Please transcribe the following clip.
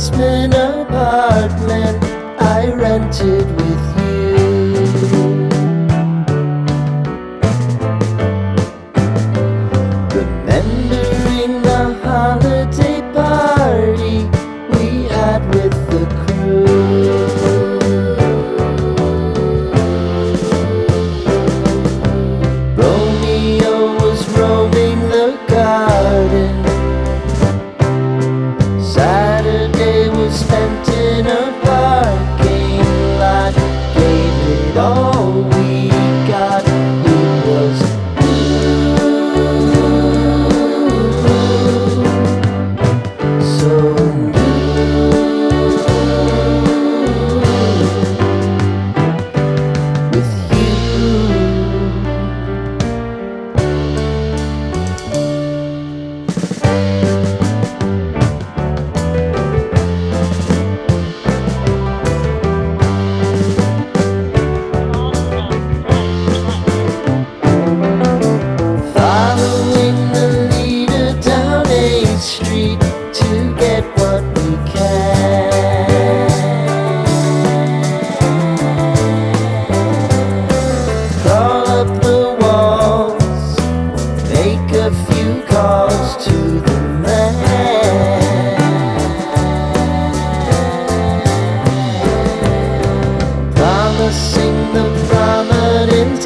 basement apartment I rented with you. Remembering the holiday party we had with the crew. Romeo was roaming the garden. Saturday was spent in a parking lot. Gave it all we got. It was so with you. Following the leader down 8th Street to get what we can. Crawl up the walls, make a few calls to the man. Promising the prominent